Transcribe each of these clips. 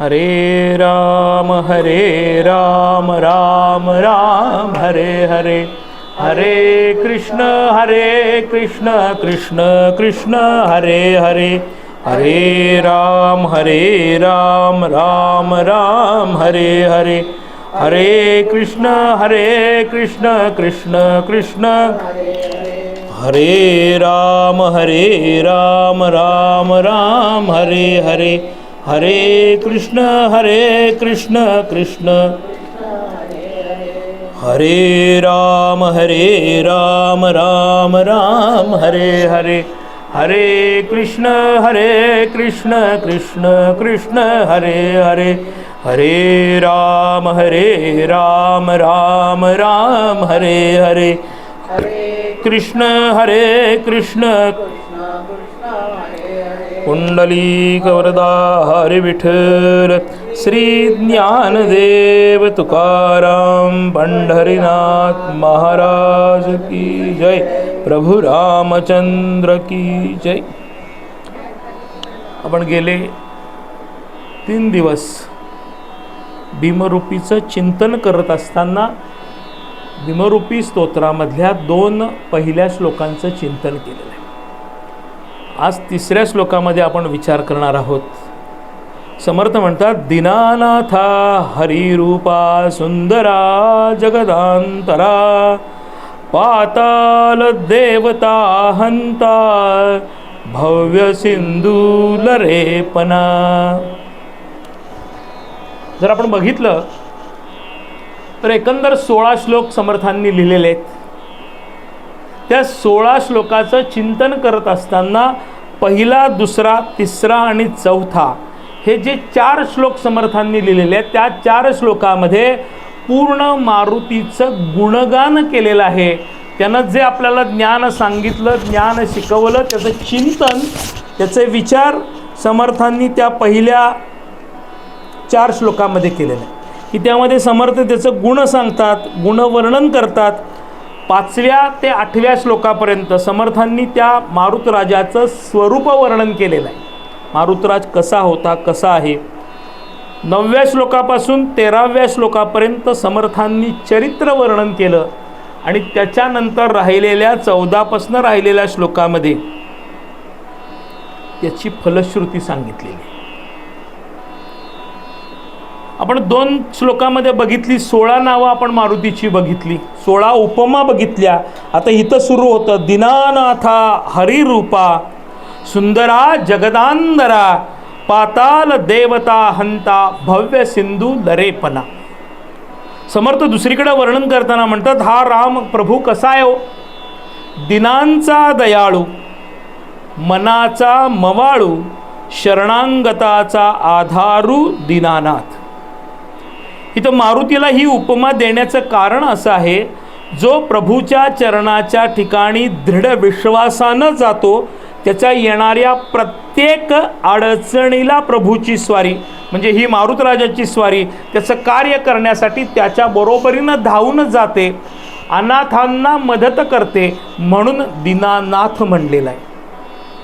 हरे राम राम राम हरे हरे, हरे कृष्ण कृष्ण कृष्ण हरे हरे, हरे राम राम राम हरे हरे, हरे कृष्ण कृष्ण कृष्ण हरे राम राम राम हरे हरे, हरे कृष्ण कृष्ण हरे राम राम राम हरे हरे, हरे कृष्ण कृष्ण कृष्ण हरे हरे, हरे राम राम राम हरे हरे, कृष्ण कुंडलीक वरदा हरि विठ्ठल, श्री ज्ञानदेव तुकाराम पंढरीनाथ महाराज की जय, प्रभु रामचंद्र की जय. आपण गेले 3 दिवस भीमरूपीचं चिंतन करत असताना भीमरूपी स्तोत्रामधल्या 2 पहिल्या श्लोकांचं चिंतन केलेलं आहे. आज 3ऱ्या श्लोकामध्ये आपण विचार करणार आहोत. समर्थ म्हणतात, दीनानाथा हरिरूपा सुंदरा जगदांतरा, पाताल देवता हंता भव्य सिंधुलरेपना. जर आपण बघितलं तर एकंदर 16 श्लोक समर्थांनी लिहिलेले आहेत. त्या 16 श्लोकाचं चिंतन करत असताना पहिला, दुसरा, तिसरा आणि चौथा हे जे 4 श्लोक समर्थांनी लिहिलेले आहेत, त्या 4 श्लोकामध्ये पूर्ण मारुतीचं गुणगान केलेलं आहे. त्यानं जे आपल्याला ज्ञान सांगितलं, ज्ञान शिकवलं, त्याचं चिंतन, त्याचे विचार समर्थांनी त्या पहिल्या 4 श्लोकामध्ये केलेलं आहे. की त्यामध्ये समर्थ त्याचं गुण सांगतात, गुणवर्णन करतात. 5व्या ते 8व्या श्लोकापर्यंत समर्थांनी त्या मारुतराजाचं स्वरूप वर्णन केलेलं आहे. मारुतराज कसा होता, कसा आहे. 9व्या श्लोकापासून 13व्या श्लोकापर्यंत समर्थांनी चरित्र वर्णन केलं आणि त्याच्यानंतर राहिलेल्या 14पासून राहिलेल्या श्लोकामध्ये त्याची फलश्रुती सांगितलेली. आपण 2 श्लोकामध्ये बघितली, 16 नावं आपण मारुतीची बघितली, 16 उपमा बघितल्या. आता इथं सुरू होतं, दीनानाथा हरिरूपा सुंदरा जगदांतरा, पाताल देवता हंता भव्य सिंधू लरेपना. समर्थ दुसरीकडे वर्णन करताना म्हणतात, हा राम प्रभू कसा आहे हो, दिनांचा दयाळू, मनाचा मवाळू, शरणांगताचा आधारू दीनानाथ. इथं मारुतीला ही उपमा देण्याचं कारण असं आहे, जो प्रभूच्या चरणाच्या ठिकाणी दृढ विश्वासानं जातो, त्याच्या येणाऱ्या प्रत्येक अडचणीला प्रभूची स्वारी म्हणजे ही मारुतराजाची स्वारी त्याचं कार्य करण्यासाठी त्याच्या बरोबरीनं धावून जाते, अनाथांना मदत करते, म्हणून दीनानाथ म्हणलेला आहे.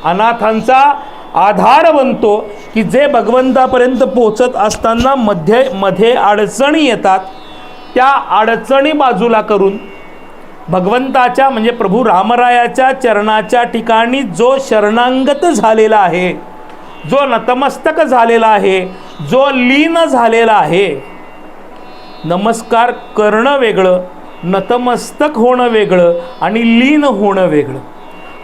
अनाथांचा आधार बनतो की जे भगवंतापर्यंत पोचत असताना मध्ये अडचणी येतात, त्या अडचणी बाजूला करून भगवंताच्या म्हणजे प्रभू रामरायाच्या चरणाच्या ठिकाणी जो शरणांगत झालेला आहे, जो नतमस्तक झालेला आहे, जो लीन झालेला आहे. नमस्कार करणं वेगळं, नतमस्तक होणं वेगळं आणि लीन होणं वेगळं.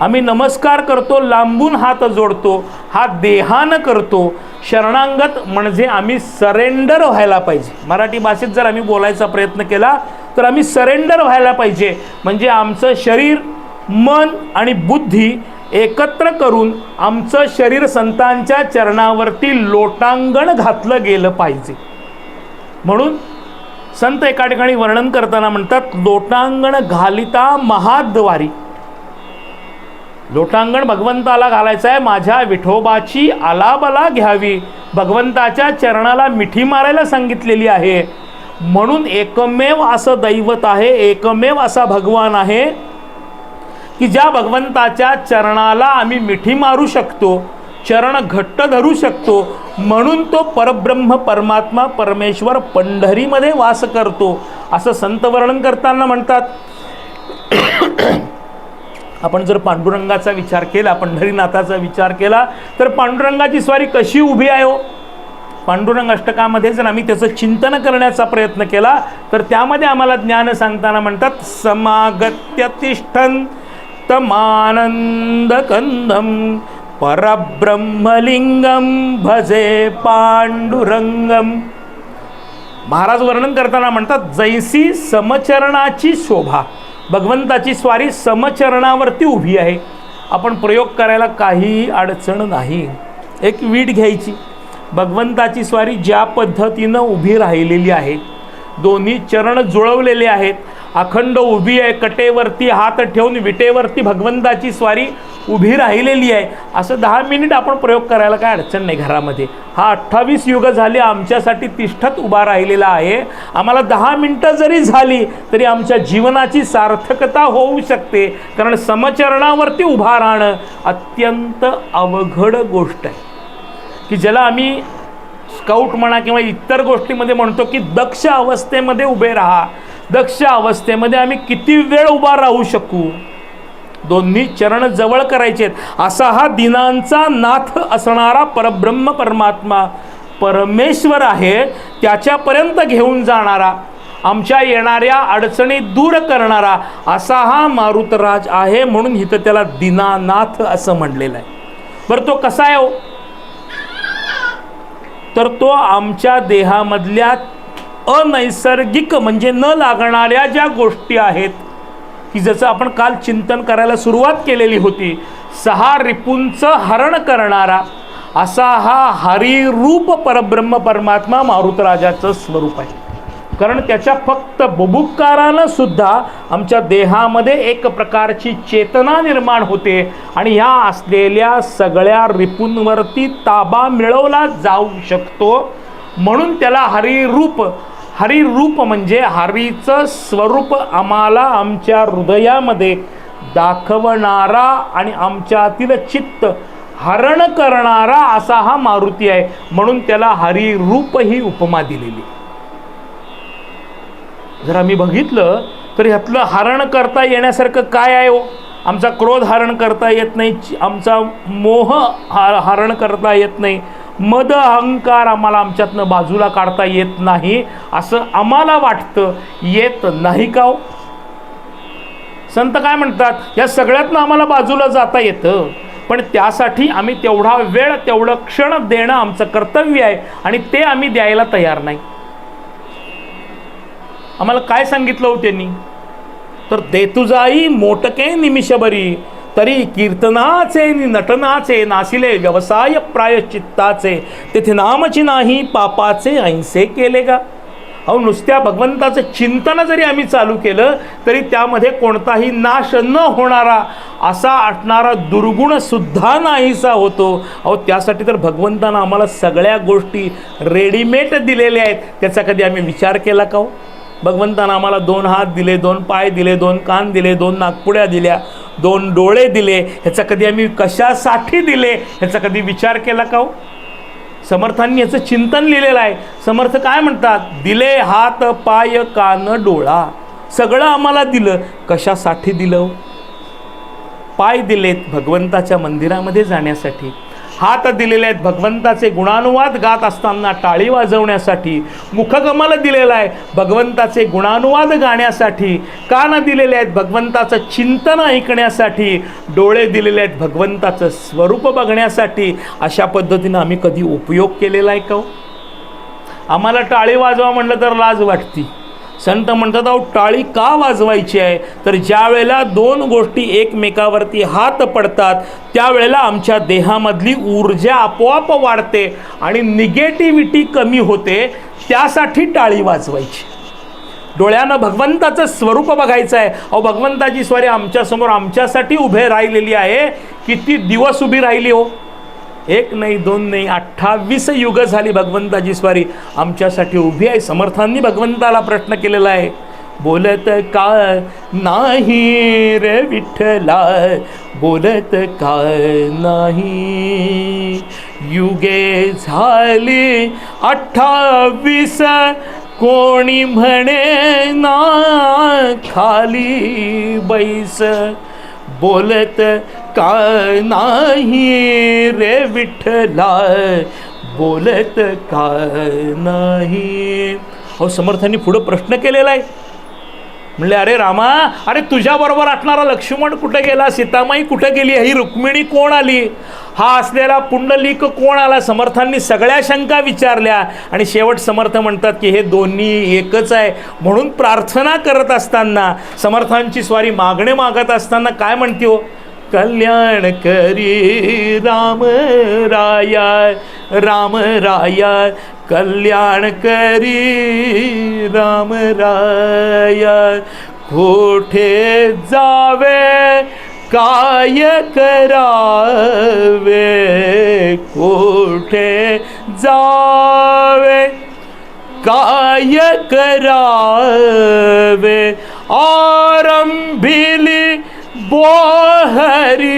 आम्ही नमस्कार करतो, लांबून हात जोडतो, हा देहानं करतो. शरणांगत म्हणजे आम्ही सरेंडर व्हायला पाहिजे. मराठी भाषेत जर आम्ही बोलायचा प्रयत्न केला तर आम्ही सरेंडर व्हायला पाहिजे. म्हणजे आमचं शरीर, मन आणि बुद्धी एकत्र करून आमचं शरीर संतांच्या चरणावरती लोटांगण घातलं गेलं पाहिजे. म्हणून संत एका ठिकाणी वर्णन करताना म्हणतात, लोटांगण घालिता महाद्वारी. लोटांगण भगवंताला घालायचं आहे, माझ्या विठोबाची आलाबला घ्यावी, भगवंताच्या चरणाला मिठी मारायला सांगितलेली आहे. म्हणून एकमेव असं दैवत आहे, एकमेव असा भगवान आहे की ज्या भगवंताच्या चरणाला आम्ही मिठी मारू शकतो, चरण घट्ट धरू शकतो, म्हणून तो परब्रह्म परमात्मा परमेश्वर पंढरीमध्ये वास करतो असं संत वर्णन करताना म्हणतात. आपण जर पांडुरंगाचा विचार केला, पंढरीनाथाचा विचार केला, तर पांडुरंगाची स्वारी कशी उभी आहे हो. पांडुरंग अष्टकामध्ये जर आम्ही त्याचं चिंतन करण्याचा प्रयत्न केला तर त्यामध्ये आम्हाला ज्ञान सांगताना म्हणतात, समागत्य तिष्ठन् तमानंद कंदम परब्रह्मलिंगम भजे पांडुरंगम. महाराज वर्णन करताना म्हणतात, जैसी समचरणाची शोभा, भगवंताची स्वारी समचरणावरती उभी आहे. आपण प्रयोग करायला काही अडचण नाही. एक वीट घ्यायची, भगवंताची स्वारी ज्या पद्धतीनं उभी राहिलेली आहे, दोन्ही चरण जुळवलेले आहेत, अखंड उभी आहे, कटेवरती हात ठेवून विटेवरती भगवंताची स्वारी उभी राहिलेली आहे, असं 10 मिनिट आपण प्रयोग करायला काय अडचण नाही घरामध्ये. हा 28 युग झाले आमच्यासाठी तिष्ठत उभा राहिलेला आहे. आम्हाला 10 मिनटं जरी झाली तरी आमच्या जीवनाची सार्थकता होऊ शकते, कारण समचरणावरती उभा राहणं अत्यंत अवघड गोष्ट आहे, की ज्याला आम्ही स्काउट म्हणा किंवा इतर गोष्टीमध्ये म्हणतो की दक्ष अवस्थेमध्ये उभे राहा. दक्ष अवस्थेमध्ये आम्ही किती वेळ उभा राहू शकू. दोन्ही चरण जवळ करायचे आहेत. असा हा दिनांचा नाथ असणारा परब्रह्म परमात्मा परमेश्वर आहे, त्याच्यापर्यंत घेऊन जाणारा, आमच्या येणाऱ्या अडचणी दूर करणारा असा हा मारुतराज आहे. म्हणून इथं त्याला दीनानाथ असं म्हणलेलं आहे. बरं तो कसा आहे हो, तर तो आमच्या देहामधल्या अनैसर्गिक म्हणजे न लागणाऱ्या ज्या गोष्टी आहेत की ज्याचं आपण काल चिंतन करायला सुरुवात केलेली होती, 6 रिपूंचं हरण करणारा असा हा हरिरूप परब्रह्म परमात्मा मारुतराजाचं स्वरूप आहे. कारण त्याच्या फक्त बुभुक्कारानं सुद्धा आमच्या देहामध्ये एक प्रकारची चेतना निर्माण होते आणि ह्या असलेल्या सगळ्या रिपूंवरती ताबा मिळवला जाऊ शकतो. म्हणून त्याला हरिरूप, हरिरूप म्हणजे हरीचं स्वरूप आम्हाला आमच्या हृदयामध्ये दाखवणारा आणि आमच्यातील चित्त हरण करणारा असा हा मारुती आहे. म्हणून त्याला हरिरूप ही उपमा दिलेली. जर आम्ही बघितलं तर ह्यातलं हरण करता येण्यासारखं काय आहे हो. आमचा क्रोध हरण करता येत नाही, आमचा मोह हरण करता येत नाही, मद अहंकार आम्हाला आमच्यातनं बाजूला काढता येत नाही असं आम्हाला वाटतं. येत नाही का हो. संत काय म्हणतात, या सगळ्यातनं आम्हाला बाजूला जाता येतं, पण त्यासाठी आम्ही तेवढा वेळ तेवढं क्षण देणं आमचं कर्तव्य आहे आणि ते आम्ही द्यायला तयार नाही. आम्हाला काय सांगितलं हो त्यांनी, तर दे तुझाई मोटके निमिषभरी तरी कीर्तनाचे नटनाचे नासिले व्यवसाय प्रायश्चित्ताचे तेथे नामची नाही पापाचे ऐंसे केले का. अहो नुसत्या भगवंताचं चिंतन जरी आम्ही चालू केलं तरी त्यामध्ये कोणताही नाश न होणारा असा असणारा दुर्गुण सुद्धा नाहीसा होतो. अहो त्यासाठी तर भगवंतानं आम्हाला सगळ्या गोष्टी रेडीमेड दिलेल्या आहेत. त्याचा कधी आम्ही विचार केला का हो. भगवंतानं आम्हाला 2 हात दिले, 2 पाय दिले, 2 कान दिले, 2 नाकपुड्या दिल्या, 2 डोळे दिले. ह्याचा कधी आम्ही कशासाठी दिले ह्याचा कधी विचार केला का हो. समर्थांनी याचं चिंतन लिहिलेलं आहे. समर्थ काय म्हणतात, दिले हात पाय कान डोळा, सगळं आम्हाला दिलं. कशासाठी दिलं. पाय दिलेत भगवंताच्या मंदिरामध्ये जाण्यासाठी, हात दिलेले आहेत भगवंताचे गुणानुवाद गात असताना टाळी वाजवण्यासाठी, मुखगमाला दिलेला आहे भगवंताचे गुणानुवाद गाण्यासाठी, कान दिलेले आहेत भगवंताचं चिंतन ऐकण्यासाठी, डोळे दिलेले आहेत भगवंताचं स्वरूप बघण्यासाठी. अशा पद्धतीनं आम्ही कधी उपयोग केलेला आहे का. आम्हाला टाळी वाजवा म्हटलं तर लाज वाटती. संत म्हणतात अहो टाळी का वाजवायची आहे, तर ज्या वेळेला 2 गोष्टी एकमेकावरती हात पडतात त्यावेळेला आमच्या देहामधली ऊर्जा आपोआप वाढते आणि निगेटिव्हिटी कमी होते, त्यासाठी टाळी वाजवायची. डोळ्यानं भगवंताचं स्वरूप बघायचं आहे. अहो भगवंताची स्वारी आमच्यासमोर आमच्यासाठी उभे राहिलेली आहे. किती दिवस उभी राहिली हो. 1 नाही 2 नाही 28 युग झाली भगवंताची स्वारी आमच्यासाठी उभी आहे. समर्थांनी भगवंताला प्रश्न केलेला आहे, बोलत का नाही रे विठ्ठला, बोलत का नाही. युगे झाली 28, कोणी म्हणे ना खाली बैस, बोलत का नाही रे विठ्ठला, बोलत का नाही. हो, समर्थांनी पुढं प्रश्न केलेला आहे. म्हणले अरे रामा, अरे तुझ्याबरोबर असणारा लक्ष्मण कुठे गेला, सीतामाई कुठे गेली, ही रुक्मिणी कोण आली, हा असलेला पुंडलिक कोण आला. समर्थांनी सगळ्या शंका विचारल्या आणि शेवट समर्थ म्हणतात की हे दोन्ही एकच आहे. म्हणून प्रार्थना करत असताना, समर्थांची स्वारी मागणे मागत असताना काय म्हणते हो, कल्याण करी राम राया, राम राया, कल्याण करी राम राया. कोठे जावे काय करावे, कोठे जावे काय करावे, आरंभिली बोहरी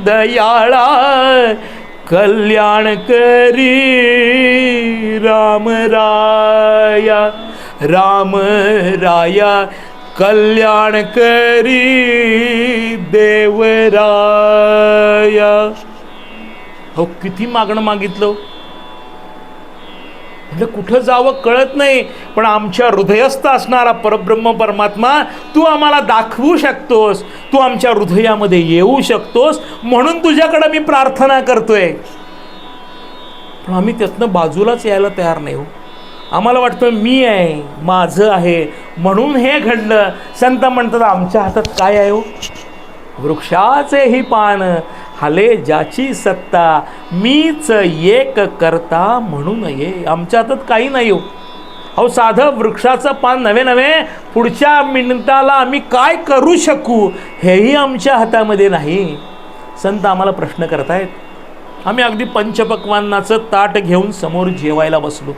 दयाळा, कल्याण करी राम राया, राम राया, कल्याण करी देवराया. हो, किती मागणं मागितलं. म्हणजे कुठं जावं कळत नाही, पण आमच्या हृदयस्थ असणारा परब्रह्म परमात्मा तू आम्हाला दाखवू शकतोस, तू आमच्या हृदयामध्ये येऊ शकतोस, म्हणून तुझ्याकडे मी प्रार्थना करतोय. पण आम्ही त्यातनं बाजूलाच यायला तयार नाही हो. आम्हाला वाटतं मी आहे, माझं आहे, म्हणून हे घडलं. संत म्हणतात आमच्या हातात काय आहे हो, वृक्षाचे ही पान, हाले ज्याची सत्ता, मीच एक करता म्हणून ये. आमच्या हातात काही नाही हो. अहो, साधं वृक्षाचं पान नवे नवे पुढच्या मिनिटाला आम्ही काय करू शकू हेही आमच्या हातामध्ये नाही. संत आम्हाला प्रश्न करतायत. आम्ही अगदी पंचपक्वान्नाचं ताट घेऊन समोर जेवायला बसलो.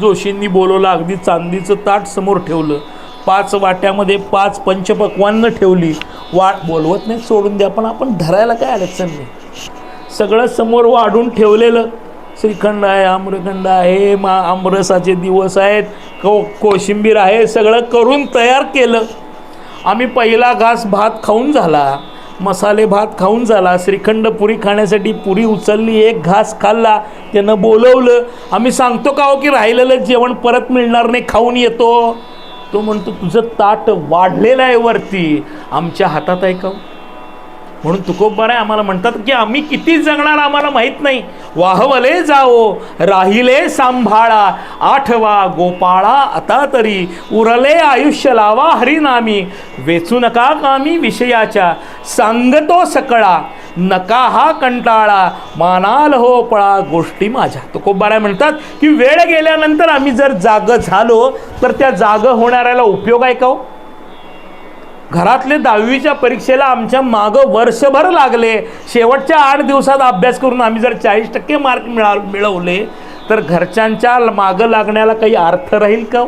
जोशींनी बोलवलं, अगदी चांदीचं ताट समोर ठेवलं, 5 वाट्यामध्ये 5 पंचपक्वान्न ठेवली. बोलवत नाही सोडून द्या, पण आपण धरायला काय अडचण नाही. सगळं समोर वाढून ठेवलेलं. श्रीखंड आहे, आम्रखंड आहे, आमरसाचे दिवस आहेत, कोशिंबीर आहे, सगळं करून तयार केलं. आम्ही पहिला घास भात खाऊन झाला, मसाले भात खाऊन झाला. श्रीखंड पुरी खाण्यासाठी पुरी उचलली, एक घास खाल्ला, त्यानं बोलवलं. आम्ही सांगतो का हो की राहिलेलं जेवण परत मिळणार नाही, खाऊन येतो. तो म्हणतो तुझं ताट वाढलेलं आहे वरती, आमच्या हातात आहे का. म्हणून तुकोबाराय आम्हाला म्हणतात की आम्ही किती जगणार आम्हाला माहीत नाही. वाहवले जाओ राहिले सांभाळा, आठवा गोपाळा आता तरी, उरले आयुष्य लावा हरिनामी, वेचू नका कामी विषयाच्या, सांगतो सकळा नका हा कंटाळा, मानाल हो पळा गोष्टी माझ्या. तुकोबाराय म्हणतात की वेळ गेल्यानंतर आम्ही जर जाग झालो तर त्या जाग होणाऱ्याला उपयोग आहे का हो. घरातले 10वीच्या परीक्षेला आमच्या मागं वर्षभर लागले, शेवटच्या 8 दिवसात अभ्यास करून आम्ही जर 40% मार्क मिळवले तर घरच्यांच्या मागं लागण्याला काही अर्थ राहील का.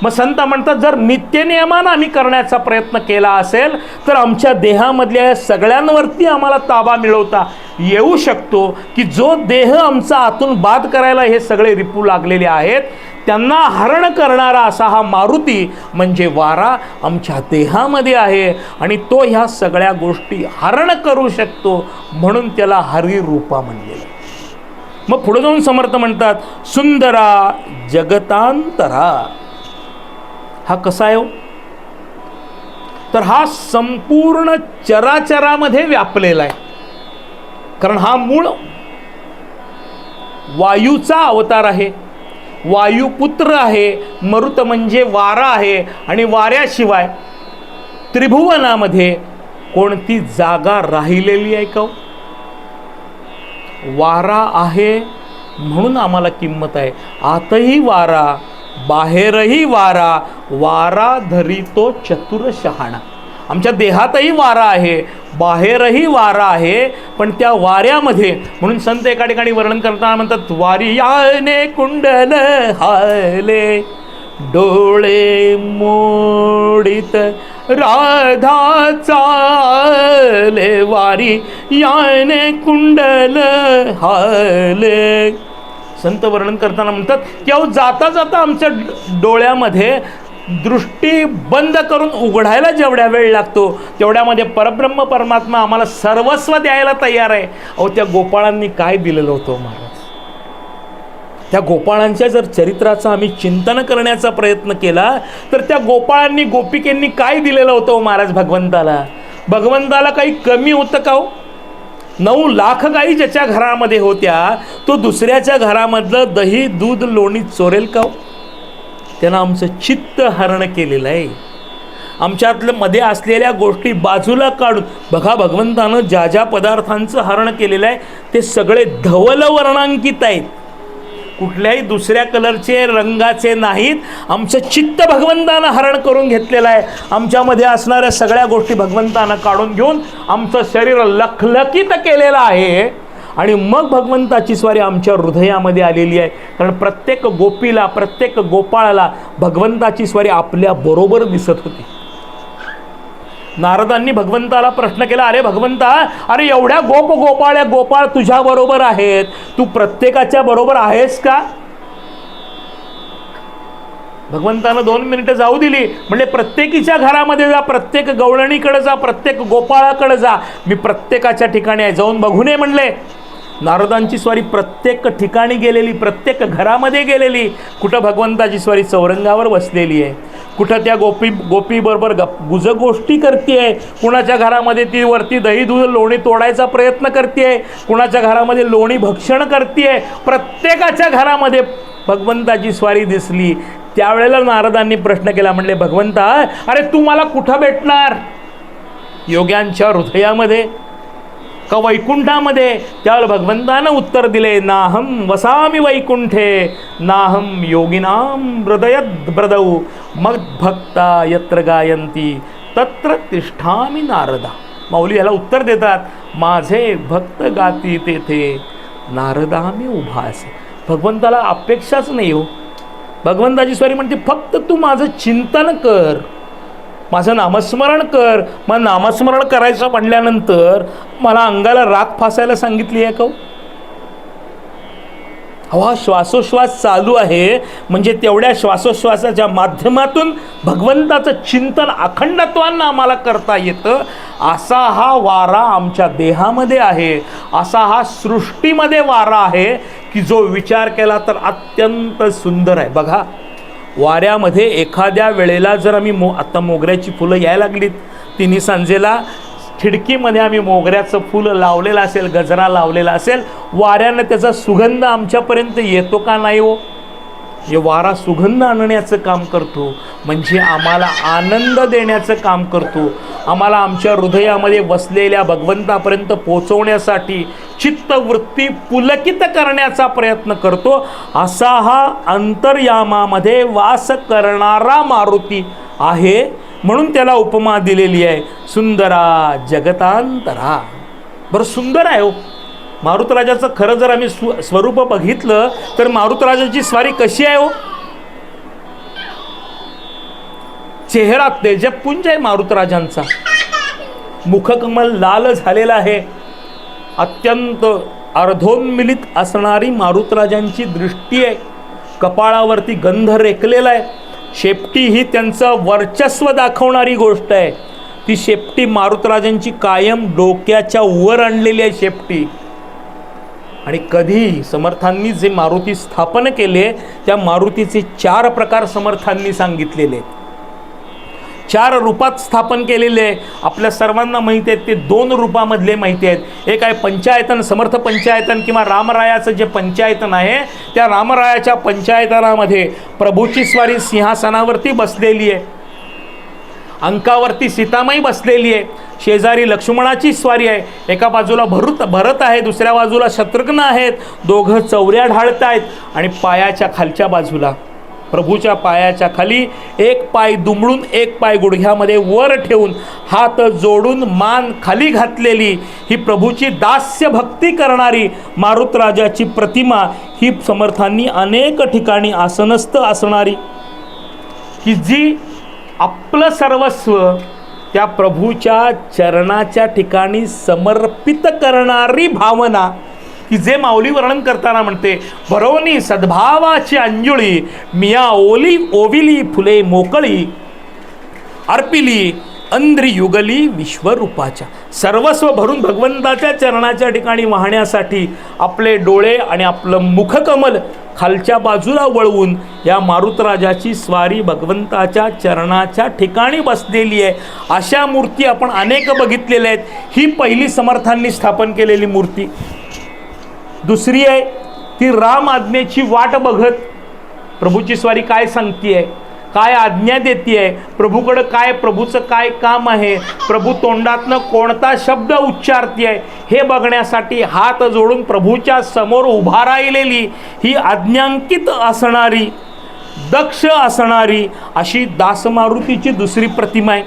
मग संत म्हणतात जर नित्यनियमानं आम्ही करण्याचा प्रयत्न केला असेल तर आमच्या देहामधल्या सगळ्यांवरती आम्हाला ताबा मिळवता येऊ शकतो. की जो देह आमचा आतून बाद करायला हे सगळे रिपू लागलेले आहेत, त्यांना हरण करणारा असा हा मारुती म्हणजे वारा आमच्या देहामध्ये आहे आणि तो ह्या सगळ्या गोष्टी हरण करू शकतो, म्हणून त्याला हरिरूपा म्हणलेलं. मग पुढे जाऊन समर्थ म्हणतात सुंदरा जगतांतरा. हा कसा आहे हो, तर हा संपूर्ण चराचरामध्ये व्यापलेला आहे. कारण हा मूळ वायूचा अवतार आहे, वायुपुत्र आहे, मरुत म्हणजे वारा आहे. आणि वाऱ्याशिवाय त्रिभुवनामध्ये कोणती जागा राहिलेली आहे का. वारा आहे म्हणून आम्हाला किंमत आहे. आतही वारा, बाहेरही वारा, वारा धरितो चतुर शहाणा. आमच्या देहातही वारा आहे, बाहेरही वारा आहे, पण त्या वाऱ्यामध्ये म्हणून संत एका ठिकाणी वर्णन करताना म्हणतात वारियाने कुंडल हाले, डोळे मोडित राधा चाले वारी याने कुंडल हाले. संत वर्णन करताना म्हणतात की अहो जाता जाता आमच्या डोळ्यामध्ये दृष्टी बंद करून उघडायला जेवढ्या वेळ लागतो तेवढ्यामध्ये परब्रह्म परमात्मा आम्हाला सर्वस्व द्यायला तयार आहे. अहो त्या गोपाळांनी काय दिलेलं होतं महाराज? त्या गोपाळांच्या जर चरित्राचं आम्ही चिंतन करण्याचा प्रयत्न केला तर त्या गोपाळांनी गोपिकेंनी काय दिलेलं होतं महाराज भगवंताला? भगवंताला काही कमी होतं का हो? 9 लाख गाई ज्याच्या घरामध्ये होत्या तो दुसऱ्याच्या घरामधलं दही दूध लोणी चोरेल का हो? त्यानं आमचं चित्त हरण केलेलं आहे. आमच्यातलं मध्ये असलेल्या गोष्टी बाजूला काढून बघा भगवंतानं ज्या ज्या पदार्थांचं हरण केलेलं आहे ते सगळे धवल वर्णांकित आहेत, कुठल्याही दुसऱ्या कलरचे रंगाचे नाहीत. आमचं चित्त भगवंतानं हरण करून घेतलेलं आहे. आमच्यामध्ये असणाऱ्या सगळ्या गोष्टी भगवंतानं काढून घेऊन आमचं शरीर लखलखित केलेलं आहे आणि मग भगवंताची स्वारी आमच्या हृदयामध्ये आलेली आहे. कारण प्रत्येक गोपीला प्रत्येक गोपाळाला भगवंताची स्वारी आपल्या बरोबर दिसत होती. नारदांनी भगवंताला प्रश्न केला, अरे भगवंता, अरे एवढ्या गोपाळ तुझ्या बरोबर आहेत, तू प्रत्येकाच्या बरोबर आहेस का? भगवंतानं 2 मिनिटं जाऊ दिली. म्हणजे प्रत्येकीच्या घरामध्ये जा, प्रत्येक गवळणीकडे जा, प्रत्येक गोपाळाकडे जा, मी प्रत्येकाच्या ठिकाणी आहे, जाऊन बघू नये म्हणले. नारदांची स्वारी प्रत्येक ठिकाणी गेलेली, प्रत्येक घरामध्ये गेलेली. कुठं भगवंताची स्वारी चौरंगावर बसलेली आहे, कुठं त्या गोपी बरोबर गुजगोष्टी करते आहे, कुणाच्या घरामध्ये ती वरती दही दूध लोणी तोडायचा प्रयत्न करते आहे, कुणाच्या घरामध्ये लोणी भक्षण करते आहे. प्रत्येकाच्या घरामध्ये भगवंताची स्वारी दिसली. त्यावेळेला नारदांनी प्रश्न केला, म्हणले भगवंता, अरे तू मला कुठं भेटणार? योग्यांच्या हृदयामध्ये का वैकुंठामध्ये? त्यावेळेला भगवंतानं उत्तर दिले, नाहम वसामी वैकुंठे नाहम योगिनाम हृदयद ब्रदौ मग भक्ता यत्र गायंती तत्र तिष्ठामी नारदा. माऊली याला उत्तर देतात, माझे भक्त गाती तेथे नारदामी उभा असे. भगवंताला अपेक्षाच नाही हो. भगवंताची स्वारी म्हणते फक्त तू माझं चिंतन कर, माझं नामस्मरण कर. मग नामस्मरण करायचं म्हणल्यानंतर मला अंगाला राख फासायला सांगितली आहे का? हवा श्वासोश्वास चालू आहे म्हणजे तेवढ्या श्वासोश्वासाच्या माध्यमातून भगवंताचं चिंतन अखंडत्वानं आम्हाला करता येतं. असा हा वारा आमच्या देहामध्ये आहे, असा हा सृष्टीमध्ये वारा आहे की जो विचार केला तर अत्यंत सुंदर आहे. बघा, वाऱ्यामध्ये एखाद्या वेळेला जर आम्ही आता मोगऱ्याची फुलं यायला लागलीत, तिन्ही सांजेला खिडकीमध्ये आम्ही मोगऱ्याचं फुल लावलेलं असेल, गजरा लावलेला असेल, वाऱ्यानं त्याचा सुगंध आमच्यापर्यंत येतो का नाही हो? हे वारा सुगंध आणण्याचं काम करतो, म्हणजे आम्हाला आनंद देण्याचं काम करतो, आम्हाला आमच्या हृदयामध्ये बसलेल्या भगवंतापर्यंत पोचवण्यासाठी चित्तवृत्ती पुलकित करण्याचा प्रयत्न करतो. असा हा अंतर्यामामध्ये वास करणारा मारुती आहे. म्हणून त्याला उपमा दिलेली आहे, सुंदरा जगतांतरा. बरं सुंदर आहे हो मारुतराजाचं. खरं जर आम्ही स्वरूप बघितलं तर मारुतराजाची स्वारी कशी आहे हो? चेहरा तेजपुंज आहे मारुतराजांचा, मुखकमल लाल झालेला आहे, अत्यंत अर्धोन्मिलित असणारी मारुतराजांची दृष्टी आहे, कपाळावरती गंध रेखलेला आहे. शेपटी ही त्यांचं वर्चस्व दाखवणारी गोष्ट आहे. ती शेपटी मारुतराजांची कायम डोक्याच्या वर आणलेली आहे शेपटी. आणि कधी समर्थांनी जे मारुती स्थापन केले त्या मारुतीचे 4 प्रकार समर्थांनी सांगितलेले, 4 रूपात स्थापन केलेले आहे. आपल्या सर्वांना माहिती आहेत ते 2 रूपामधले माहिती आहेत. एक आहे पंचायतन, समर्थ पंचायतन किंवा रामरायाचं जे पंचायतन आहे, त्या रामरायाच्या पंचायतनामध्ये प्रभूची स्वारी सिंहासनावरती बसलेली आहे, अंकावरती सीतामाई बसलेली आहे, शेजारी लक्ष्मणाची स्वारी आहे, एका बाजूला भरत आहे, दुसऱ्या बाजूला शत्रुघ्न आहेत, दोघं चौऱ्या ढाळत आहेत. आणि पायाच्या खालच्या बाजूला प्रभूच्या पायाच्या खाली एक पाय दुमडून एक पाय गुडघ्यामध्ये वर ठेवून हात जोडून मान खाली घातलेली ही प्रभूची दास्य भक्ती करणारी मारुतराजाची प्रतिमा ही समर्थांनी अनेक ठिकाणी आसनस्थ असणारी की जी आपलं सर्वस्व त्या प्रभूच्या चरणाच्या ठिकाणी समर्पित करणारी भावना, की जे माऊली वर्णन करताना म्हणते, भरोनी सद्भावाची अंजुळी मिया ओविली फुले मोकळी अर्पिली अंध्री युगली विश्वरूपाच्या. सर्वस्व भरून भगवंताच्या चरणाच्या ठिकाणी वाहण्यासाठी आपले डोळे आणि आपलं मुखकमल खालच्या बाजूला वळवून या मारुतराजाची स्वारी भगवंताच्या चरणाच्या ठिकाणी बसलेली आहे. अशा मूर्ती आपण अनेक बघितलेल्या आहेत. ही पहिली समर्थांनी स्थापन केलेली मूर्ती. दुसरी आहे ती राम आज्ञेची वाट बघत प्रभूची स्वारी काय सांगतीये, काय आज्ञा देतीये, प्रभूकडं काय, प्रभूचं काय काम आहे, प्रभू तोंडातनं कोणता शब्द उच्चारतीये हे बघण्यासाठी हात जोडून प्रभूच्या समोर उभा राहिलेली ही आज्ञांकित असणारी, दक्ष असणारी अशी दासमारुतीची दुसरी प्रतिमा आहे.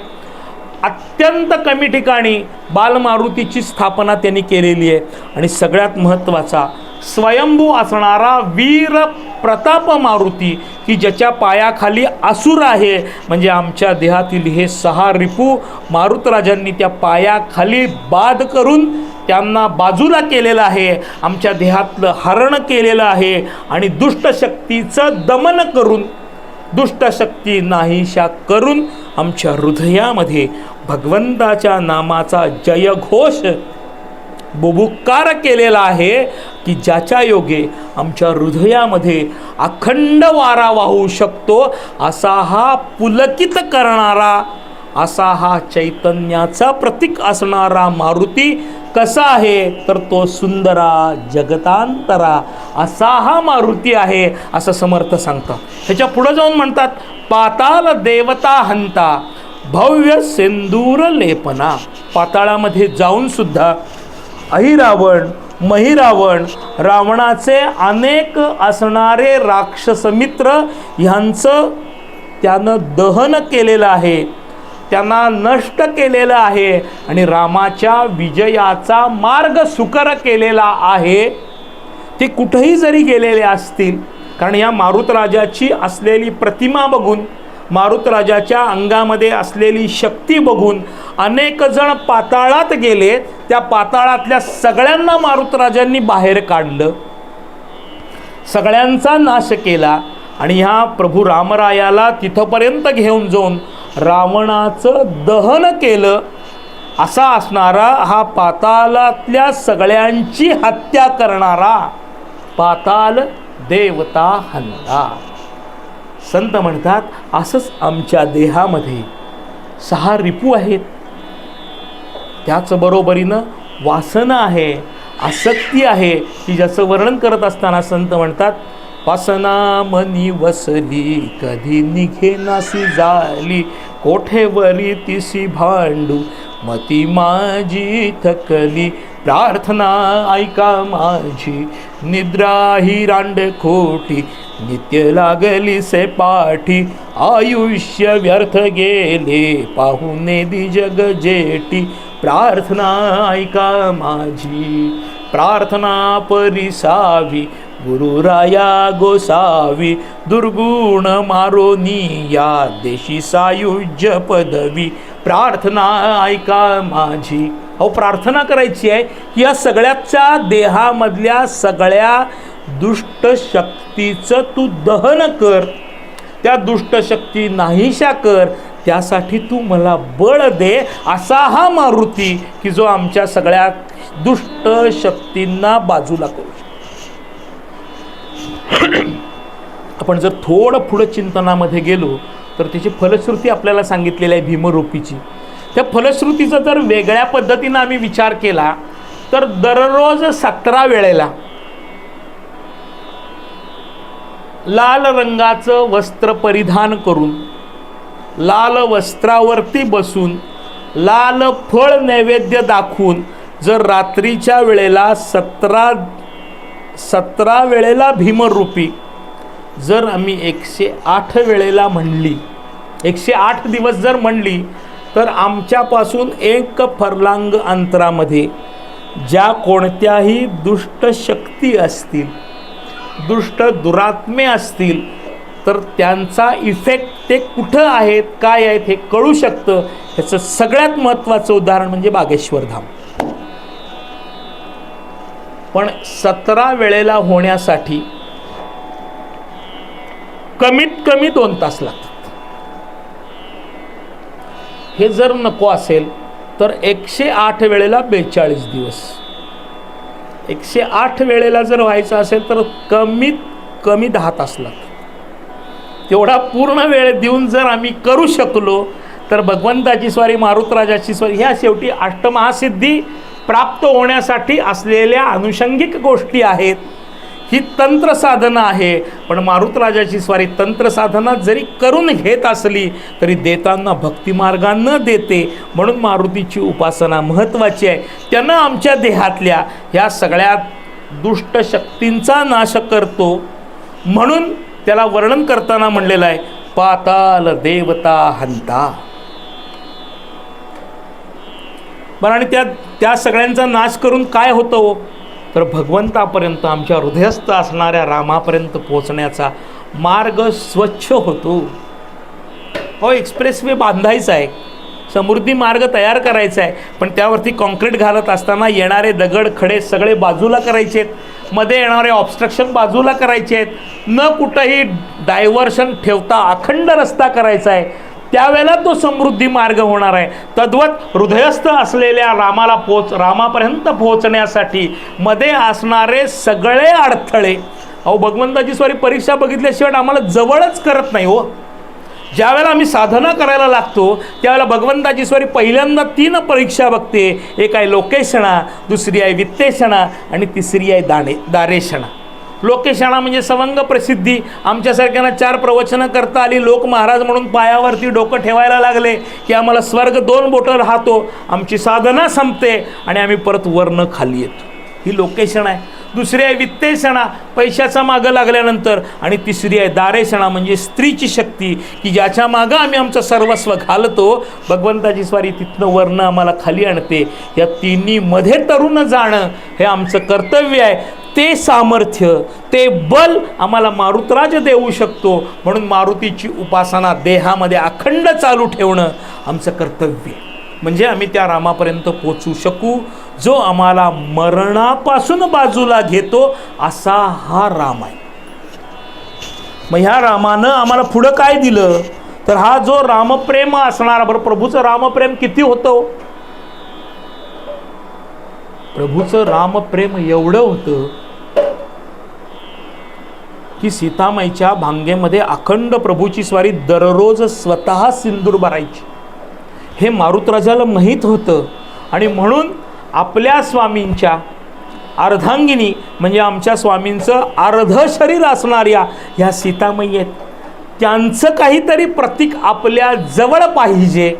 अत्यंत कमी ठिकाणी बालमारुतीची स्थापना त्यांनी केलेली आहे. आणि सगळ्यात महत्त्वाचा स्वयंभू असणारा वीर प्रताप मारुती, की ज्याच्या पायाखाली असुर आहे, म्हणजे आमच्या देहातील हे 6 रिपू मारुतराजांनी त्या पायाखाली बाद करून त्यांना बाजूला केलेलं आहे, आमच्या देहातलं हरण केलेलं आहे आणि दुष्टशक्तीचं दमन करून, दुष्टशक्ती नाहीशा करून आमच्या हृदयामध्ये भगवंताच्या नामाचा जयघोष बुभुक्कार केलेला आहे, की ज्याच्या योगे आमच्या हृदयामध्ये अखंड वारा वाहू शकतो. असा हा पुलकित करणारा, असा हा चैतन्याचा प्रतीक असणारा मारुती कसा आहे, तर तो सुंदरा जगतांतरा असा हा मारुती आहे असं समर्थ सांगतात. ह्याच्या पुढे जाऊन म्हणतात, पाताल देवता हंता भव्य सिंदूर लेपना. पाताळामध्ये जाऊन सुद्धा अहिरावण, महिरावण, रावणाचे अनेक असणारे राक्षसमित्र ह्यांचं त्यानं दहन केलेलं आहे, त्यांना नष्ट केलेलं आहे आणि रामाच्या विजयाचा मार्ग सुकर केलेला आहे. ते कुठेही जरी गेलेले असतील, कारण या मारुतराजाची असलेली प्रतिमा बघून, मारुतराजाच्या अंगामध्ये असलेली शक्ती बघून अनेक जण पाताळात गेले. त्या पाताळातल्या सगळ्यांना मारुतराजांनी बाहेर काढलं, सगळ्यांचा नाश केला आणि ह्या प्रभू रामरायाला तिथपर्यंत घेऊन जाऊन रावणाचं दहन केलं. असा असणारा हा पाताळातल्या सगळ्यांची हत्या करणारा पाताल देवता हंता. संत म्हणतात, असंच आमच्या देहामध्ये 6 रिपू आहेत, त्याचबरोबरीनं वासना आहे, आसक्ती आहे, की ज्याचं वर्णन करत असताना संत म्हणतात, वासना मनी वसली कधी निघे नासी झाली, कोठेवरी तिसी भांडू मती माझी थकली, प्रार्थना ऐका माझी निद्रा ही रांड खोटी, नित्य लागली से पाठी, आयुष्य व्यर्थ गेले पाहुने दि जग जेटी, प्रार्थना ऐका माझी, प्रार्थना परिसावी गुरुराया गोसावी, दुर्गुण मारोनी या देशी सायुज्य पदवी, प्रार्थना ऐका माझी. अहो, प्रार्थना करायची आहे की या सगळ्याच्या देहामधल्या सगळ्या दुष्ट शक्तीचं तू दहन कर, त्या दुष्ट शक्ती नाहीशा कर, त्यासाठी तू मला बळ दे. असा हा मारुती, की जो आमच्या सगळ्या दुष्ट शक्तींना बाजूला करू शकतो. आपण जर थोडं पुढं चिंतनामध्ये गेलो तर त्याची फलश्रुती आपल्याला सांगितलेली आहे भीमरूपीची. त्या फलश्रुतीचा जर वेगळ्या पद्धतीनं आम्ही विचार केला तर दररोज 17 वेळेला लाल रंगाचं वस्त्र परिधान करून, लाल वस्त्रावरती बसून, लाल फळ नैवेद्य दाखवून जर रात्रीच्या वेळेला 17 वेळेला भीमरूपी जर आम्ही 108 वेळेला म्हणली, 108 दिवस जर म्हणली, तर आमच्यापासून 1 फरलांग अंतरामध्ये ज्या कोणत्याही दुष्ट शक्ती असतील, दुष्ट दुरात्मे असतील, तर त्यांचा इफेक्ट ते कुठं आहेत, काय आहेत हे कळू शकतं. ह्याचं सगळ्यात महत्त्वाचं उदाहरण म्हणजे बागेश्वर धाम. पण 17 वेळेला होण्यासाठी कमीत कमी 2 तास लागतात. हे जर नको असेल तर 108 वेळेला 42 दिवस. 108 वेळेला जर व्हायचं असेल तर कमीत कमी 10 तास लागतात. तेवढा पूर्ण वेळ देऊन जर आम्ही करू शकलो तर भगवंताची स्वारी, मारुतराजाची स्वारी ह्या शेवटी अष्टमहासिद्धी प्राप्त होण्यासाठी असलेल्या अनुषंगिक गोष्टी आहेत. ही तंत्र साधना आहे. पण मारुतराजाची स्वारी तंत्र साधना जरी करून घेत असली तरी देताना भक्तिमार्गानं देते. म्हणून मारुतीची उपासना महत्त्वाची आहे. त्यानं आमच्या देहातल्या ह्या सगळ्या दुष्ट शक्तींचा नाश करतो. म्हणून त्याला वर्णन करताना म्हणलेलं आहे पाताल देवता हंता. बरं, आणि त्या सगळ्यांचा नाश करून काय होतं तर भगवंतापर्यंत, आमच्या हृदयस्थ असणाऱ्या रामापर्यंत पोहोचण्याचा मार्ग स्वच्छ होतो. हो, एक्सप्रेसवे बांधायचा आहे, समृद्धी मार्ग तयार करायचा आहे. पण त्यावरती कॉन्क्रीट घालत असताना येणारे दगड खडे सगळे बाजूला करायचे आहेत, मध्ये येणारे ऑब्स्ट्रक्शन बाजूला करायचे आहेत, न कुठंही डायव्हर्शन ठेवता अखंड रस्ता करायचा आहे. त्यावेळेला तो समृद्धी मार्ग होणार आहे. तद्वत हृदयस्थ असलेल्या रामापर्यंत पोहोचण्यासाठी मध्ये असणारे सगळे अडथळे, भगवंताची स्वारी परीक्षा बघितल्याशिवाय आम्हाला जवळच करत नाही हो. ज्या वेळेला आम्ही साधना करायला लागतो त्यावेळेला भगवंताची स्वारी पहिल्यांदा 3 परीक्षा बघते. एक आहे लोकेशणा, दुसरी आहे वित्तेषणा आणि तिसरी आहे दारेषणा. लोकेशणा म्हणजे सवंग प्रसिद्धी. आमच्यासारख्यांना 4 प्रवचनं करता आली, लोक महाराज म्हणून पायावरती डोकं ठेवायला लागले की आम्हाला स्वर्ग 2 बोटं राहतो, आमची साधना संपते आणि आम्ही परत वरनं खाली येतो. ही लोकेशणा आहे. दुसरी आहे वित्तेषणा, पैशाचा मागं लागल्यानंतर. आणि तिसरी आहे दारेषणा म्हणजे स्त्रीची शक्ती, की ज्याच्या मागं आम्ही आमचं सर्वस्व घालतो. भगवंताची स्वारी तिथनं वरनं आम्हाला खाली आणते. या तिन्ही मध्ये तरुण जाणं हे आमचं कर्तव्य आहे. ते सामर्थ्य, ते बल आम्हाला मारुतराज देऊ शकतो. म्हणून मारुतीची उपासना देहामध्ये अखंड चालू ठेवणं आमचं कर्तव्य आहे. म्हणजे आम्ही त्या रामापर्यंत पोचू शकू जो आम्हाला मरणापासून बाजूला घेतो असा हा राम आहे. मग ह्या रामानं आम्हाला पुढं काय दिलं तर हा जो रामप्रेम असणारा, बरं प्रभूचं रामप्रेम किती होतं? प्रभूचं रामप्रेम एवढं होतं की सीतामाईच्या भांगेमध्ये अखंड प्रभूची स्वारी दररोज स्वतः सिंदूर भरायची. हे मारुतराजाला माहीत होतं. आणि म्हणून आपल्या स्वामींच्या अर्धांगिनी म्हणजे आमच्या स्वामींचं अर्ध शरीर असणाऱ्या ह्या सीतामाई आहेत, त्यांचं काहीतरी प्रतीक आपल्या जवळ पाहिजे.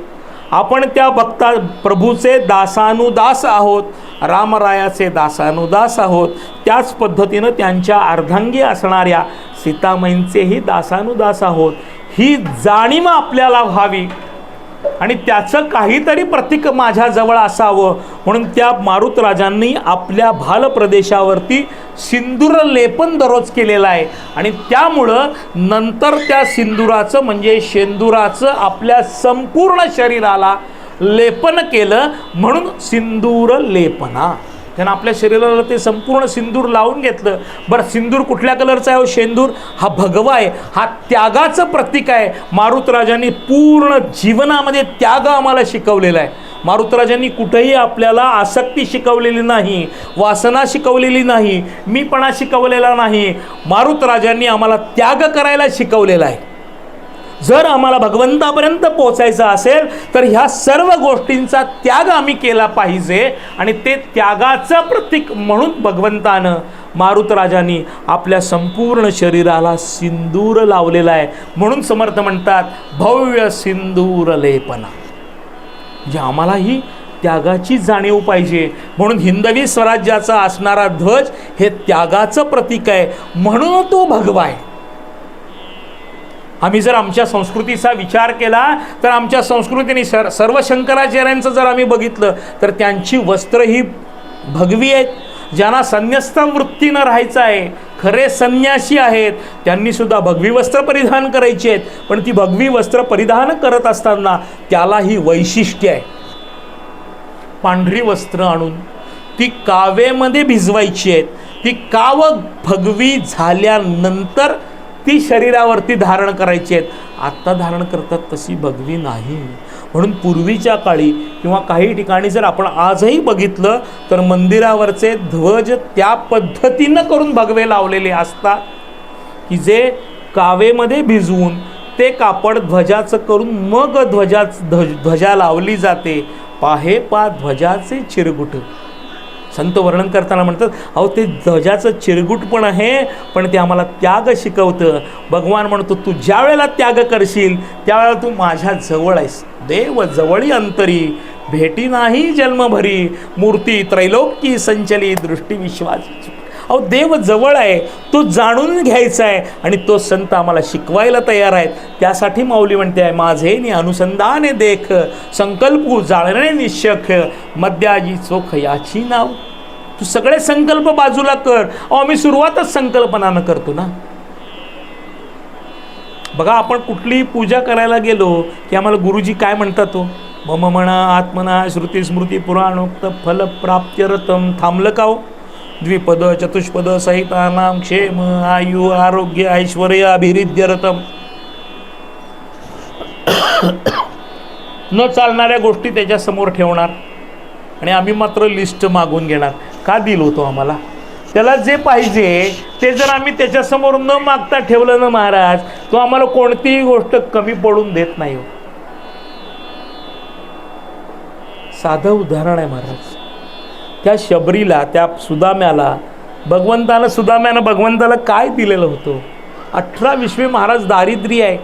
आपण त्या भक्ता प्रभूचे दासानुदास आहोत, रामरायाचे दासानुदास आहोत. त्याच पद्धतीनं त्यांच्या अर्धांगी असणाऱ्या सीतामाईंचेही दासानुदास आहोत. ही जाणीव आपल्याला व्हावी आणि त्याचं काहीतरी प्रतीक माझ्याजवळ असावं. म्हणून त्या मारुतराजांनी आपल्या भाल प्रदेशावरती सिंदूर लेपन दररोज केलेलं आहे. आणि त्यामुळं नंतर त्या सिंदुराचं म्हणजे शेंदुराचं आपल्या संपूर्ण शरीराला लेपन केलं. म्हणून सिंदूर लेपना, त्यानं आपल्या शरीराला ते संपूर्ण सिंदूर लावून घेतलं. बरं, सिंदूर कुठल्या कलरचा आहे? शेंदूर हा भगवा आहे, हा त्यागाचं प्रतीक आहे. मारुतराजांनी पूर्ण जीवनामध्ये त्याग आम्हाला शिकवलेला आहे. मारुतराजांनी कुठेही आपल्याला आसक्ती शिकवलेली नाही, वासना शिकवलेली नाही, मीपणा शिकवलेला नाही. मारुतराजांनी आम्हाला त्याग करायला शिकवलेला आहे. जर आम्हाला भगवंतापर्यंत पोचायचं असेल तर ह्या सर्व गोष्टींचा त्याग आम्ही केला पाहिजे. आणि ते त्यागाचं प्रतीक म्हणून भगवंतानं मारुतराजांनी आपल्या संपूर्ण शरीराला सिंदूर लावलेला आहे. म्हणून समर्थ म्हणतात भव्य सिंदूर लेपना. म्हणजे आम्हाला ही त्यागाची जाणीव पाहिजे. म्हणून हिंदवी स्वराज्याचा असणारा ध्वज हे त्यागाचं प्रतीक आहे, म्हणून तो भगवा आहे. आम्ही जर आमच्या संस्कृतीचा विचार केला तर आमच्या संस्कृतीने सर्व शंकराचार्यांचं जर आम्ही बघितलं तर त्यांची वस्त्र ही भगवी आहेत. ज्यांना संन्यस्त वृत्तीनं राहायचं आहे खरे संन्यासी आहेत त्यांनी सुद्धा भगवी वस्त्र परिधान करायची आहेत, पण ती भगवी वस्त्र परिधान करत असताना त्याला ही वैशिष्ट्य आहे. पांढरी वस्त्र आणून ती कावेमध्ये भिजवायची आहेत. ती काव भगवी झाल्यानंतर ती शरीरावरती धारण करायची आहेत. आत्ता धारण करतात तशी भगवी नाही. म्हणून पूर्वीच्या काळी किंवा काही ठिकाणी जर आपण आजही बघितलं तर मंदिरावरचे ध्वज त्या पद्धतीनं करून भगवे लावलेले असतात की जे कावेमध्ये भिजवून ते कापड ध्वजाचं करून मग ध्वजा लावली जाते. पाहे पा ध्वजाचे चिरगुट. संत वर्णन करताना म्हणतात, अहो ते ध्वजाचं चिरगुट पण आहे, पण ते आम्हाला त्याग शिकवतं. भगवान म्हणतो, तू ज्या वेळेला त्याग करशील त्यावेळेला तू माझ्या जवळ आहेस. देव जवळी अंतरी भेटी नाही जन्मभरी, मूर्ती त्रैलोक्य संचली दृष्टी विश्वास. अहो देव जवळ आहे, तो जाणून घ्यायचा आहे आणि तो संत आम्हाला शिकवायला तयार आहेत. त्यासाठी माऊली म्हणते आहे, माझे नि अनुसंधाने देख संकल्पू जाळणे निश्चख मध्याजी चोख याची नाव. तू सगळे संकल्प बाजूला कर. अहो आम्ही सुरुवातच संकल्पनानं करतो ना. बघा आपण कुठलीही पूजा करायला गेलो की आम्हाला गुरुजी काय म्हणतात, तो मम म्हणा आत्मना श्रुती स्मृती पुराणोक्त फल प्राप्त्यरतम. थांबलं का हो? द्विपद चतुष्पद सहितानाम क्षेम आयु आरोग्य ऐश्वर्य अभिरिद्यरतम. न चालणाऱ्या गोष्टी त्याच्यासमोर ठेवणार आणि आम्ही मात्र लिस्ट मागून घेणार. का दिलं होतं आम्हाला? त्याला जे पाहिजे ते जर आम्ही त्याच्यासमोर न मागता ठेवलं ना महाराज, तो आम्हाला कोणतीही गोष्ट कमी पडून देत नाही. साधं उदाहरण आहे महाराज. त्या शबरीला, त्या सुदाम्याला सुदाम्यानं भगवंताला काय दिलेलं होतं? 18-20 महाराज दारिद्र्य आहे.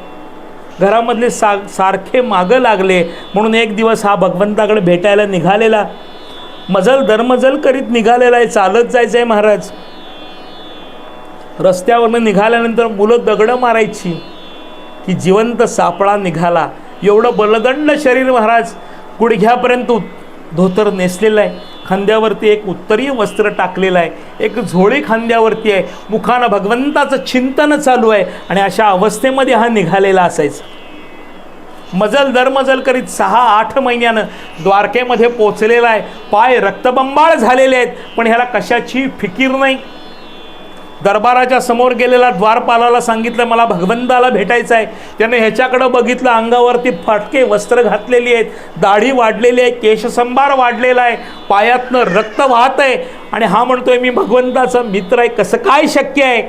घरामधले सारखे मागं लागले म्हणून एक दिवस हा भगवंताकडे भेटायला निघालेला. मजल दरमजल करीत निघालेला आहे. चालत जायचं आहे महाराज. रस्त्यावरनं निघाल्यानंतर मुलं दगडं मारायची की जिवंत सापळा निघाला. एवढं बलदंड शरीर महाराज. गुडघ्यापर्यंत धोतर नेसलेलं आहे. खांद्यावरती एक उत्तरीय वस्त्र टाकलेलं आहे. एक झोळी खांद्यावरती आहे. मुखानं भगवंताचं चिंतन चालू आहे आणि अशा अवस्थेमध्ये हा निघालेला असायचा. मजल दरमजल करीत 6-8 महिन्यानं द्वारकेमध्ये पोचलेला आहे. पाय रक्तबंबाळ झालेले आहेत, पण ह्याला कशाची फिकीर नाही. दरबाराच्या समोर गेलेला द्वारपालाला सांगितलं मला भगवंताला भेटायचं आहे. त्याने ह्याच्याकडं बघितलं, अंगावरती फाटके वस्त्र घातलेली आहेत, दाढी वाढलेली आहे, केशसंभार वाढलेला आहे, पायातनं रक्त वाहत आहे आणि हा म्हणतोय मी भगवंताचा मित्र आहे. कसं काय शक्य आहे?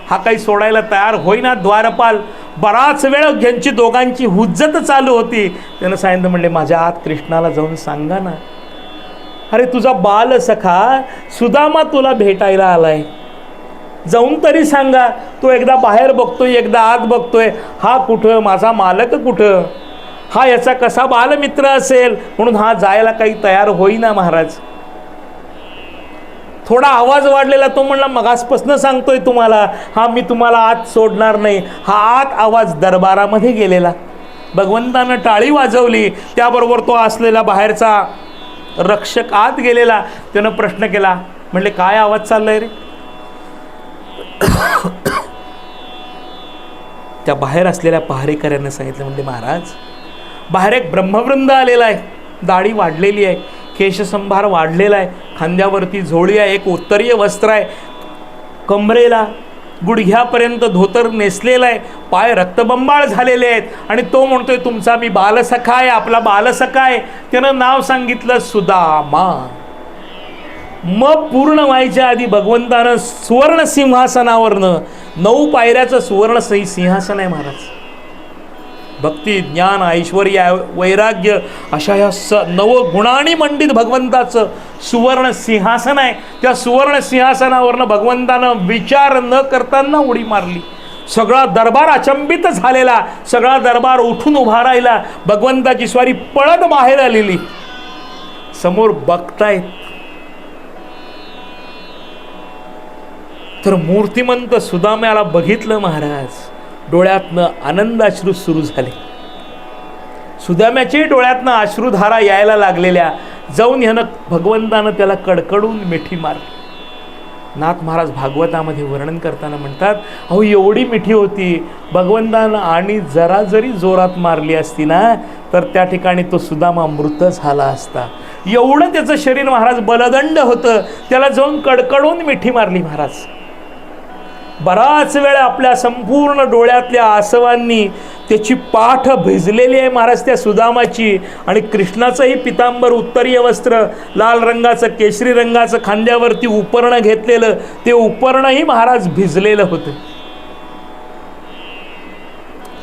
हा काही सोडायला तयार होईना द्वारपाल. बराच वेळ यांची दोघांची हुज्जत चालू होती. त्यानं सांगितलं, म्हणले माझ्या आत कृष्णाला जाऊन सांगा ना, अरे तुझा बाल सखा सुदामा तुला भेटायला आलाय, जाऊन तरी सांगा. तो एकदा बाहेर बघतोय, एकदा आत बघतोय. हा कुठं? माझा मालक कुठं? हा याचा कसा बालमित्र असेल? म्हणून हा जायला काही तयार होईना महाराज. थोडा आवाज वाढलेला. तो म्हणला मगासपासून सांगतोय तुम्हाला, हा मी तुम्हाला आत सोडणार नाही. हा आत आवाज दरबारामध्ये गेलेला. भगवंतानं टाळी वाजवली, त्याबरोबर तो असलेला बाहेरचा रक्षक आत गेलेला. त्यानं प्रश्न केला, म्हणले काय आवाज चाललाय रे? त्या बाहेर असलेल्या पहारेकऱ्यानं सांगितलं, म्हणजे महाराज बाहेर एक ब्रह्मवृंद आलेला आहे. दाढी वाढलेली आहे, केशसंभार वाढलेला आहे, खांद्यावरती झोळी आहे, एक उत्तरीय वस्त्र आहे, कमरेला गुडघ्यापर्यंत धोतर नेसलेलं आहे, पाय रक्तबंबाळ झालेले आहेत आणि तो म्हणतोय तुमचा मी बालसखा आहे, आपला बालसखा आहे. त्यानं नाव सांगितलं सुदामा. मग पूर्ण व्हायच्या आधी भगवंतानं सुवर्ण सिंहासनावरनं 9 पायऱ्याचं सुवर्ण सिंहासन आहे महाराज. भक्ती ज्ञान ऐश्वर्य वैराग्य अशा या 9 गुणांनी मंडित भगवंताचं सुवर्ण सिंहासन आहे. त्या सुवर्ण सिंहासनावरनं भगवंतानं विचार न करताना उडी मारली. सगळा दरबार अचंबित झालेला. सगळा दरबार उठून उभा राहिला. भगवंताची स्वारी पळत बाहेर आलेली. समोर बघतायत तर मूर्तिमंत सुदाम्याला बघितलं महाराज. डोळ्यातनं आनंदाश्रू सुरू झाले. सुदाम्याच्या डोळ्यातनं अश्रुधारा यायला लागलेल्या. जाऊन ह्यानं भगवंतानं त्याला कडकडून मिठी मारली. नाथ महाराज भागवतामध्ये वर्णन करताना म्हणतात, अहो एवढी मिठी होती, भगवंतानं आणि जरा जरी जोरात मारली असती ना तर त्या ठिकाणी तो सुदामा मृत झाला असता. एवढं त्याचं शरीर महाराज बलदंड होतं, त्याला जाऊन कडकडून मिठी मारली महाराज. बराच वेळ आपल्या संपूर्ण डोळ्यातल्या आसवांनी त्याची पाठ भिजलेली आहे महाराज त्या सुदामाची. आणि कृष्णाचंही पितांबर उत्तरीय वस्त्र, लाल रंगाचं केशरी रंगाचं खांद्यावरती उपर्ण घेतलेलं, ते उपरणही महाराज भिजलेलं होतं.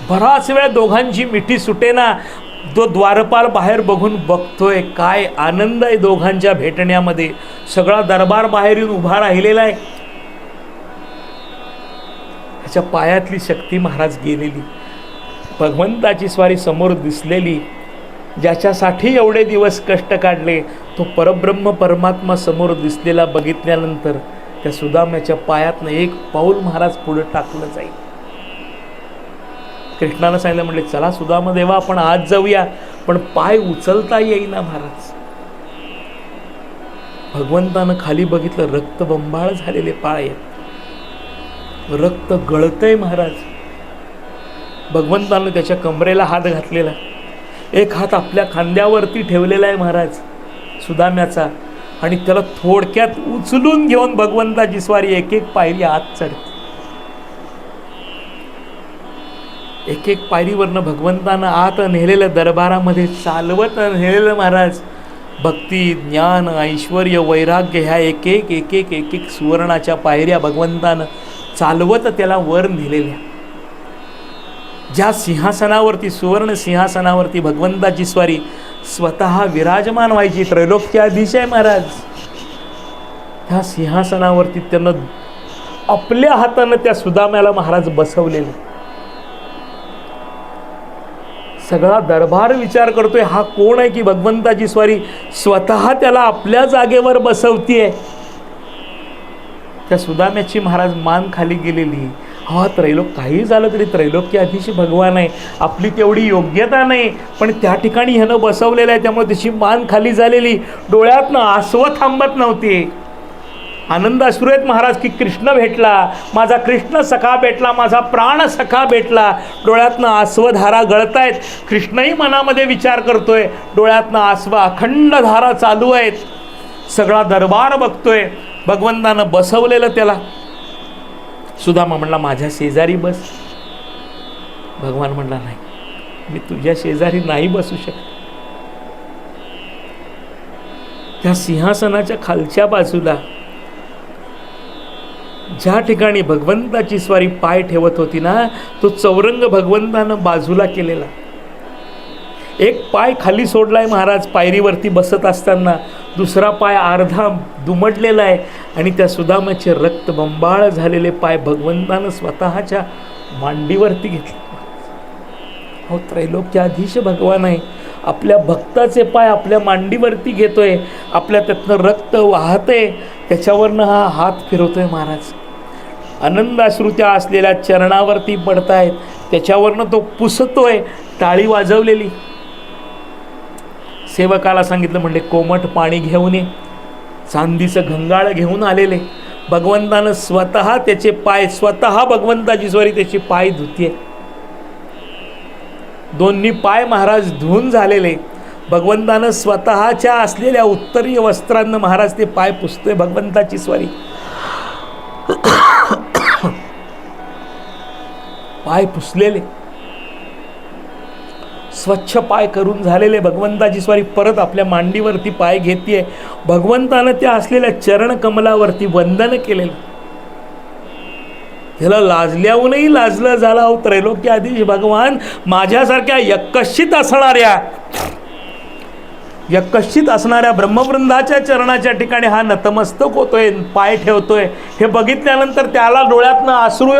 बराच वेळ दोघांची मिठी सुटेना. तो द्वारपाल बाहेर बघून बघतोय, काय आनंद आहे दोघांच्या भेटण्यामध्ये. सगळा दरबार बाहेर येऊन उभा राहिलेला आहे. त्याच्या पायातली शक्ती महाराज गेलेली, भगवंताची स्वारी समोर दिसलेली. ज्याच्यासाठी एवढे दिवस कष्ट काढले तो परब्रह्म परमात्मा समोर दिसलेला बघितल्यानंतर त्या सुदाम्याच्या पायातनं एक पाऊल महाराज पुढे टाकलं जाईल. कृष्णानं सांगितलं, म्हटले चला सुदामा देवा आपण आज जाऊया, पण पाय उचलता येईना महाराज. भगवंतानं खाली बघितलं, रक्तबंबाळ झालेले पाय आहेत, रक्त गळतंय महाराज. भगवंतानं त्याच्या कमरेला हात घातलेला, एक हात आपल्या खांद्यावरती ठेवलेला आहे महाराज सुदाम्याचा, आणि त्याला थोडक्यात उचलून घेऊन भगवंताची स्वारी एक एक पायरी आत चढते. एक एक पायरीवरनं भगवंतानं आत नेलेलं, दरबारामध्ये चालवत नेलेलं महाराज. भक्ती, ज्ञान, ऐश्वर, वैराग्य ह्या एक एक एक एक एक एक सुवर्णाच्या पायऱ्या भगवंतानं चालवत त्याला वर नेलेल्या. ज्या सिंहासनावरती, सुवर्ण सिंहासनावरती भगवंताची स्वारी स्वतः विराजमान व्हायची, त्रैलोक्याधीश आहे महाराज, त्या सिंहासनावरती त्यानं आपल्या हातानं त्या सुदाम्याला महाराज बसवलेलं. सगळा दरबार विचार करतोय, हा कोण आहे की भगवंताची स्वारी स्वतः त्याला आपल्या जागेवर बसवतीये. त्या सुदाम्याची महाराज मान खाली गेलेली. हा त्रैलोक, काही झालं तरी त्रैलोक्याधीश भगवान आहे, आपली तेवढी योग्यता नाही, पण त्या ठिकाणी ह्यानं बसवलेलं आहे, त्यामुळे त्याची मान खाली झालेली. डोळ्यातनं आसवं थांबत नव्हते. आनंद अश्रू आहेत महाराज की कृष्ण भेटला, माझा कृष्ण सखा भेटला, माझा प्राण सखा भेटला. डोळ्यातनं आसवधारा गळतायत. कृष्णही मनामध्ये विचार करतोय, डोळ्यातनं आसवा अखंड धारा चालू आहेत. सगळा दरबार बघतोय, भगवंतानं बसवलेलं त्याला. सुदामा म्हणला माझ्या शेजारी बस. भगवान म्हणला नाही, मी तुझ्या शेजारी नाही बसू शकत. त्या सिंहासनाच्या खालच्या बाजूला ज्या ठिकाणी भगवंताची स्वारी पाय ठेवत होती ना, तो चौरंग भगवंतानं बाजूला केलेला. एक पाय खाली सोडलाय महाराज पायरीवरती बसत असताना, दुसरा पाय अर्धा दुमडलेला आहे, आणि त्या सुदामाचे रक्तबंबाळ झालेले पाय भगवंतानं स्वतःच्या मांडीवरती घेतले. हो त्रैलोक्याधीश भगवान आहे, आपल्या भक्ताचे पाय आपल्या मांडीवरती घेतोय, आपल्या त्यातनं रक्त वाहतंय, त्याच्यावरनं हा हात फिरवतोय महाराज. आनंदाश्रुत्या असलेल्या चरणावरती पडतायत, त्याच्यावरनं तो पुसतोय. टाळी वाजवलेली. सेवकाला सांगितलं, म्हणले कोमट पाणी घेऊन ये. चांदीचं घंगाळ घेऊन आलेले. भगवंतानं स्वतः त्याचे पाय, स्वतः भगवंताची स्वारी त्याचे पाय धुतीये. दोन्ही पाय महाराज धुवून झालेले. भगवंतानं स्वतःच्या असलेल्या उत्तरीय वस्त्रांना महाराज ते पाय पुसतोय भगवंताची स्वारी. पाय पुसलेले, स्वच्छ पाय करून झालेले भगवंताची स्वारी परत आपल्या मांडीवरती पाय घेतीये. भगवंतानं त्या असलेल्या चरण कमलावरती वंदन केलेलं. त्याला लाजल्याहूनही लाजलं झाला. हो त्रैलोक्याधीश भगवान, माझ्यासारख्या यक्कश्चित असणाऱ्या ब्रह्मवृंदाच्या चरणाच्या ठिकाणी हा नतमस्तक होतोय, पाय ठेवतोय. हे बघितल्यानंतर त्याला डोळ्यातनं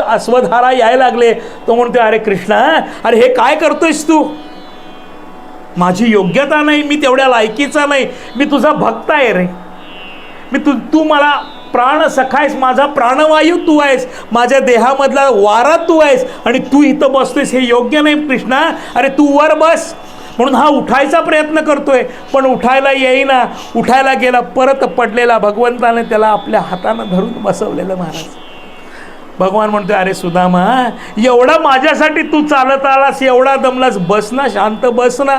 अश्वधारा यायला लागले. तो म्हणतोय, अरे कृष्णा, अरे हे काय करतोयस तू? माझी योग्यता नाही, मी तेवढ्या लायकीचा नाही, मी तुझा भक्त आहे रे. तू मला प्राण सखायस, माझा प्राणवायू तू आहेस, माझ्या देहामधला वारा तू आहेस, आणि तू इथं बसतोयस, हे योग्य नाही कृष्णा. अरे तू वर बस. म्हणून हा उठायचा प्रयत्न करतोय, पण उठायला येईना. उठायला गेला, परत पडलेला. भगवंताने त्याला आपल्या हातानं धरून बसवलेलं महाराज. भगवान म्हणतोय, अरे सुदामा, एवढा माझ्यासाठी तू चालत आलास, एवढा दमलास, बस ना, शांत बस ना.